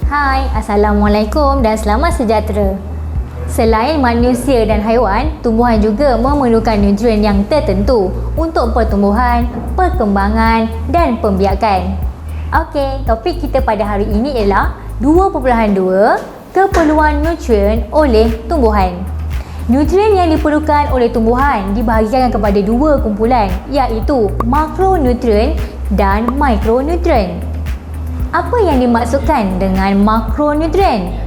Hai, Assalamualaikum dan selamat sejahtera. Selain manusia dan haiwan, tumbuhan juga memerlukan nutrien yang tertentu untuk pertumbuhan, perkembangan dan pembiakan. Okey, topik kita pada hari ini ialah 2.2 keperluan nutrien oleh tumbuhan. Nutrien yang diperlukan oleh tumbuhan dibahagikan kepada dua kumpulan, iaitu makronutrien dan mikronutrien. Apa yang dimaksudkan dengan makronutrien?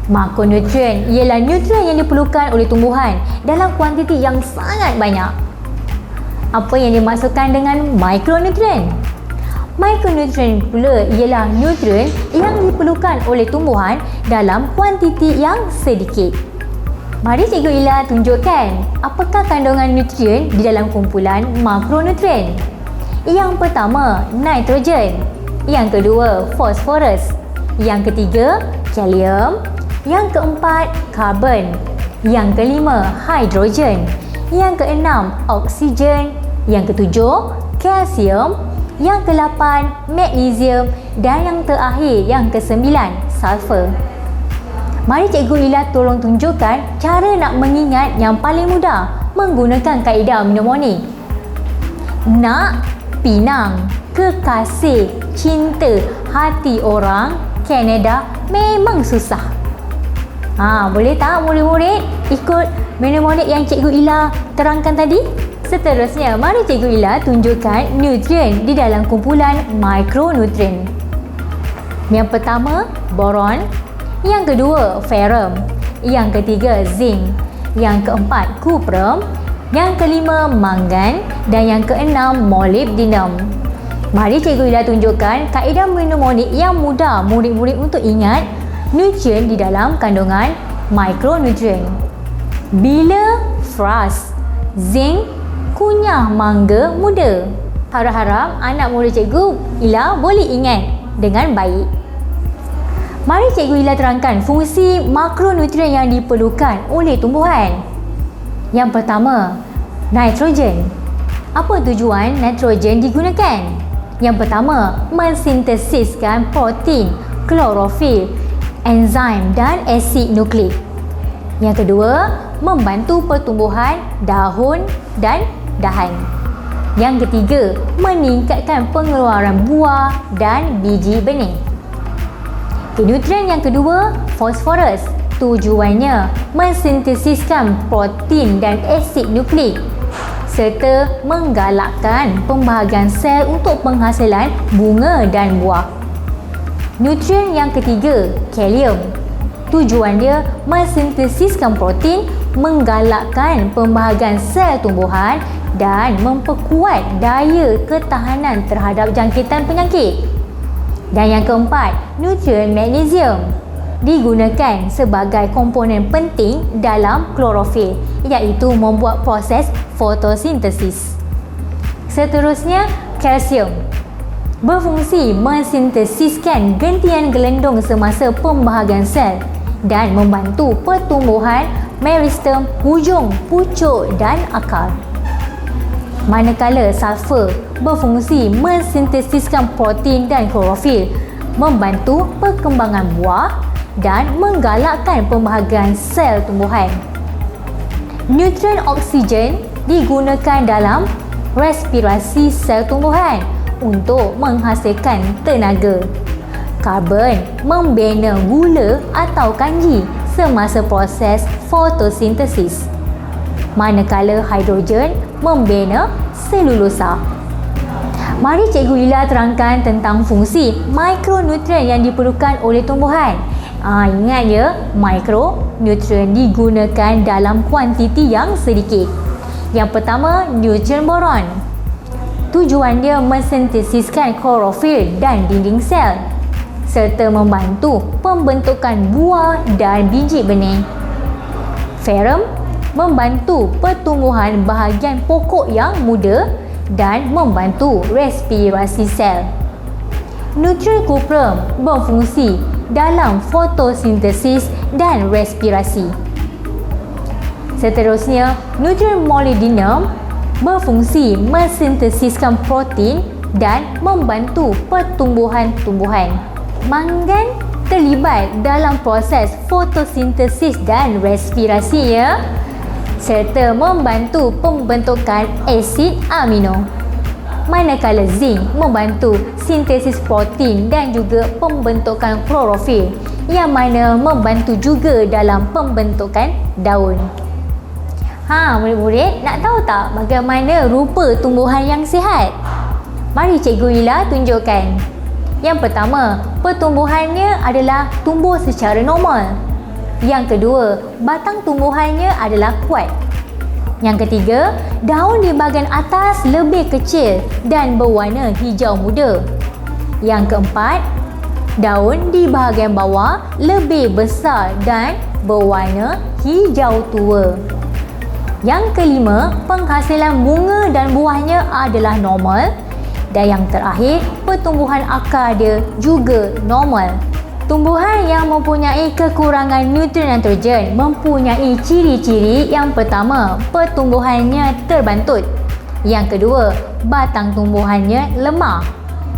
Makronutrien ialah nutrien yang diperlukan oleh tumbuhan dalam kuantiti yang sangat banyak. Apa yang dimaksudkan dengan mikronutrien? Mikronutrien pula ialah nutrien yang diperlukan oleh tumbuhan dalam kuantiti yang sedikit. Mari Cikgu Ila tunjukkan apakah kandungan nutrien di dalam kumpulan makronutrien. Yang pertama, nitrogen. Yang kedua, fosforus. Yang ketiga, kalium. Yang keempat, karbon. Yang kelima, hidrogen. Yang keenam, oksigen. Yang ketujuh, kalsium. Yang kedelapan, magnesium. Dan yang terakhir, yang kesembilan, sulfur. Mari Cikgu Ila tolong tunjukkan cara nak mengingat yang paling mudah menggunakan kaedah mnemonik. Nak, pinang, kekasih, cinta, hati orang, Kanada memang susah. Boleh tak murid-murid ikut mnemonik yang Cikgu Ila terangkan tadi? Seterusnya, mari Cikgu Ila tunjukkan nutrien di dalam kumpulan mikronutrien. Yang pertama, boron. Yang kedua, ferrum. Yang ketiga, zinc. Yang keempat, kuprum. Yang kelima, mangan. Dan yang keenam, molybdenum. Mari Cikgu Ila tunjukkan kaedah mnemonik yang mudah murid-murid untuk ingat nutrien di dalam kandungan mikronutrien. Bila fras, zinc, kunyah mangga muda. Harap-harap anak murid Cikgu Ila boleh ingat dengan baik. Mari Cikgu Ila terangkan fungsi makronutrien yang diperlukan oleh tumbuhan. Yang pertama, nitrogen. Apa tujuan nitrogen digunakan? Yang pertama, mensintesiskan protein, klorofil, enzim dan asid nukleik. Yang kedua, membantu pertumbuhan daun dan dahan. Yang ketiga, meningkatkan pengeluaran buah dan biji benih. Nutrien yang kedua, fosforus. Tujuannya mensintesiskan protein dan asid nukleik serta menggalakkan pembahagian sel untuk penghasilan bunga dan buah. Nutrien yang ketiga, kalium. Tujuan dia mensintesiskan protein, menggalakkan pembahagian sel tumbuhan dan memperkuat daya ketahanan terhadap jangkitan penyakit. Dan yang keempat, nutrien magnesium. Digunakan sebagai komponen penting dalam klorofil, iaitu membuat proses fotosintesis. Seterusnya, kalsium. Berfungsi mensintesiskan gentian gelendung semasa pembahagian sel dan membantu pertumbuhan meristem hujung, pucuk dan akar. Manakala sulfur berfungsi mensintesiskan protein dan klorofil, membantu perkembangan buah dan menggalakkan pembahagian sel tumbuhan. Nutrien oksigen digunakan dalam respirasi sel tumbuhan untuk menghasilkan tenaga. Karbon membina gula atau kanji semasa proses fotosintesis. Manakala hidrogen membina selulosa. Mari Cikgu Ila terangkan tentang fungsi mikronutrien yang diperlukan oleh tumbuhan. Ingat ya, mikronutrien digunakan dalam kuantiti yang sedikit. Yang pertama, nutrien boron. Tujuan dia mensintesiskan klorofil dan dinding sel serta membantu pembentukan buah dan biji benih. Ferrum membantu pertumbuhan bahagian pokok yang muda dan membantu respirasi sel. Nutrien kuprum berfungsi dalam fotosintesis dan respirasi. Seterusnya, nutrien molybdenum berfungsi mensintesiskan protein dan membantu pertumbuhan tumbuhan. Mangan terlibat dalam proses fotosintesis dan respirasinya serta membantu pembentukan asid amino. Manakala zinc membantu sintesis protein dan juga pembentukan klorofil yang mana membantu juga dalam pembentukan daun. Murid-murid nak tahu tak bagaimana rupa tumbuhan yang sihat? Mari Cikgu Ila tunjukkan. Yang pertama, pertumbuhannya adalah tumbuh secara normal. Yang kedua, batang tumbuhannya adalah kuat. Yang ketiga, daun di bahagian atas lebih kecil dan berwarna hijau muda. Yang keempat, daun di bahagian bawah lebih besar dan berwarna hijau tua. Yang kelima, penghasilan bunga dan buahnya adalah normal. Dan yang terakhir, pertumbuhan akar dia juga normal. Tumbuhan yang mempunyai kekurangan nutrien nitrogen mempunyai ciri-ciri. Yang pertama, pertumbuhannya terbantut. Yang kedua, batang tumbuhannya lemah.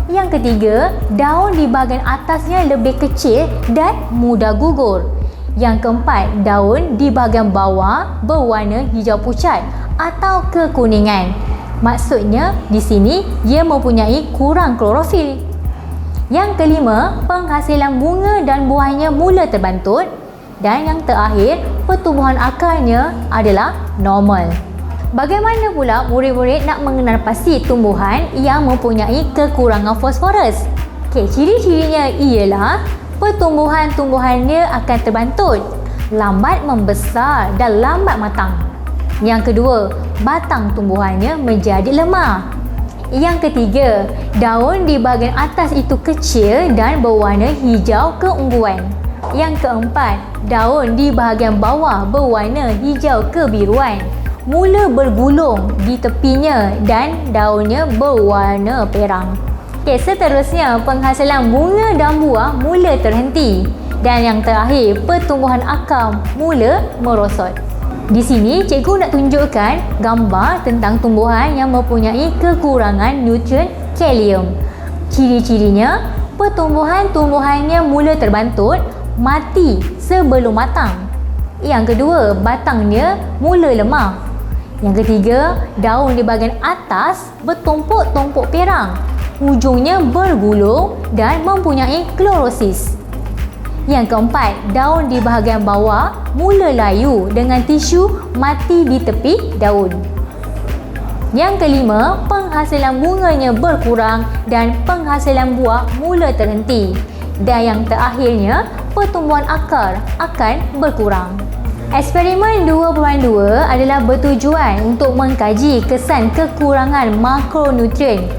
Yang ketiga, daun di bahagian atasnya lebih kecil dan mudah gugur. Yang keempat, daun di bahagian bawah berwarna hijau pucat atau kekuningan. Maksudnya di sini ia mempunyai kurang klorofil. Yang kelima, penghasilan bunga dan buahnya mula terbantut. Dan yang terakhir, pertumbuhan akarnya adalah normal. Bagaimana pula murid-murid nak mengenal pasti tumbuhan yang mempunyai kekurangan fosforus? Ciri-cirinya ialah pertumbuhan-tumbuhannya akan terbantut, lambat membesar dan lambat matang. Yang kedua, batang tumbuhannya menjadi lemah. Yang ketiga, daun di bahagian atas itu kecil dan berwarna hijau keungguan. Yang keempat, daun di bahagian bawah berwarna hijau kebiruan, mula bergulung di tepinya dan daunnya berwarna perang. Seterusnya, penghasilan bunga dan buah mula terhenti. Dan yang terakhir, pertumbuhan akar mula merosot. Di sini, cikgu nak tunjukkan gambar tentang tumbuhan yang mempunyai kekurangan nutrien kalium. Ciri-cirinya, pertumbuhan-tumbuhannya mula terbantut, mati sebelum matang. Yang kedua, batangnya mula lemah. Yang ketiga, daun di bahagian atas bertumpuk-tumpuk perang, hujungnya bergulung dan mempunyai klorosis. Yang keempat, daun di bahagian bawah mula layu dengan tisu mati di tepi daun. Yang kelima, penghasilan bunganya berkurang dan penghasilan buah mula terhenti. Dan yang terakhirnya, pertumbuhan akar akan berkurang. Eksperimen 2.2 adalah bertujuan untuk mengkaji kesan kekurangan makronutrien,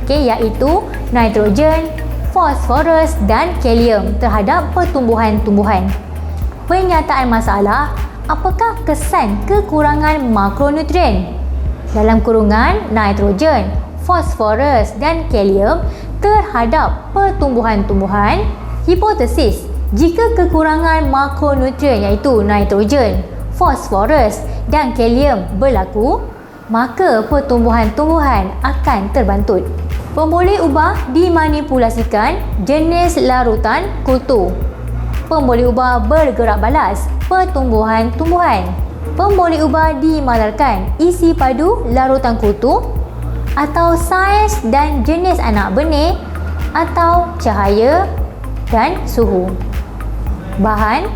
iaitu nitrogen, fosforus dan kalium terhadap pertumbuhan-tumbuhan. Pernyataan masalah, apakah kesan kekurangan makronutrien dalam kurungan nitrogen, fosforus dan kalium terhadap pertumbuhan-tumbuhan? Hipotesis, jika kekurangan makronutrien iaitu nitrogen, fosforus dan kalium berlaku, maka pertumbuhan-tumbuhan akan terbantut. Pemboleh ubah dimanipulasikan jenis larutan kultur. Pemboleh ubah bergerak balas pertumbuhan-tumbuhan. Pemboleh ubah dimalarkan isi padu larutan kultur atau saiz dan jenis anak benih atau cahaya dan suhu. Bahan: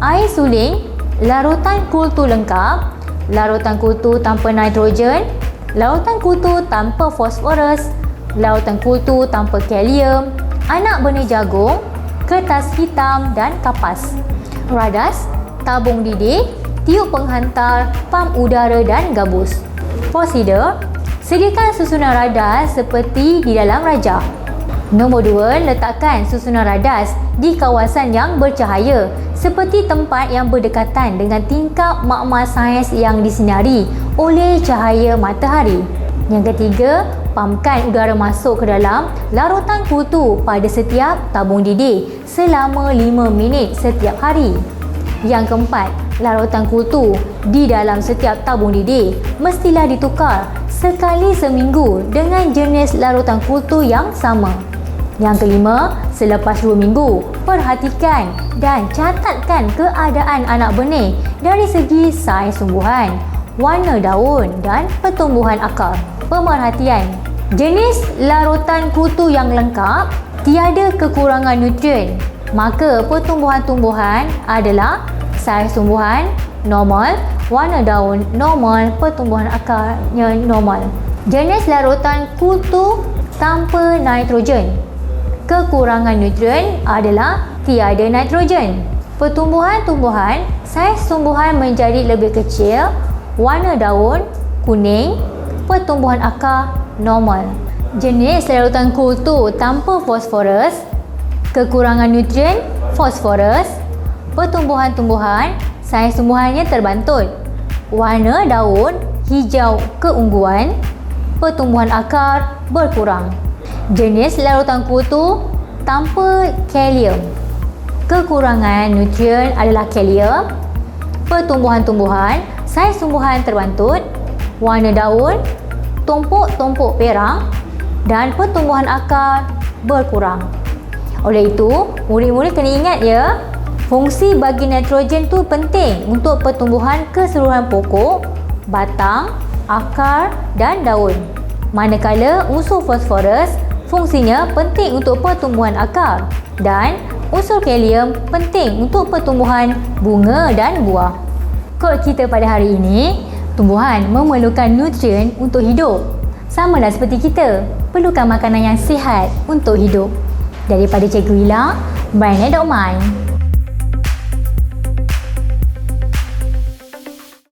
air suling, larutan kultur lengkap, larutan kultur tanpa nitrogen, larutan kultur tanpa fosforus, larutan kultur tanpa kalium, anak benih jagung, kertas hitam dan kapas, radas, tabung didih, tiup penghantar, pam udara dan gabus. Prosedur: sediakan susunan radas seperti di dalam rajah. Nombor 2, letakkan susunan radas di kawasan yang bercahaya seperti tempat yang berdekatan dengan tingkap makmal saiz yang disinari oleh cahaya matahari. Yang ketiga, pampkan udara masuk ke dalam larutan kultur pada setiap tabung didih selama 5 minit setiap hari. Yang keempat, larutan kultur di dalam setiap tabung didih mestilah ditukar sekali seminggu dengan jenis larutan kultur yang sama. Yang kelima, selepas 2 minggu, perhatikan dan catatkan keadaan anak benih dari segi saiz tumbuhan, warna daun dan pertumbuhan akar. Pemerhatian, jenis larutan kutu yang lengkap, tiada kekurangan nutrien, maka pertumbuhan tumbuhan adalah saiz tumbuhan normal, warna daun normal, pertumbuhan akarnya normal. Jenis larutan kutu tanpa nitrogen, kekurangan nutrien adalah tiada nitrogen. Pertumbuhan tumbuhan, saiz tumbuhan menjadi lebih kecil, warna daun kuning, pertumbuhan akar normal. Jenis larutan kutu tanpa fosforus, kekurangan nutrien fosforus, pertumbuhan tumbuhan, saiz tumbuhannya terbantut, warna daun hijau keungguan, pertumbuhan akar berkurang. Jenis larutan kutu tanpa kalium, kekurangan nutrien adalah kalium, pertumbuhan tumbuhan, saiz tumbuhan terbantut, warna daun tumpuk-tumpuk perang dan pertumbuhan akar berkurang. Oleh itu, murid-murid kena ingat ya, fungsi bagi nitrogen tu penting untuk pertumbuhan keseluruhan pokok, batang, akar dan daun. Manakala unsur fosforus fungsinya penting untuk pertumbuhan akar dan unsur kalium penting untuk pertumbuhan bunga dan buah. Kod kita pada hari ini, tumbuhan memerlukan nutrien untuk hidup. Sama dah seperti kita, perlukan makanan yang sihat untuk hidup. Daripada Cikgu Ila, Brand Mind.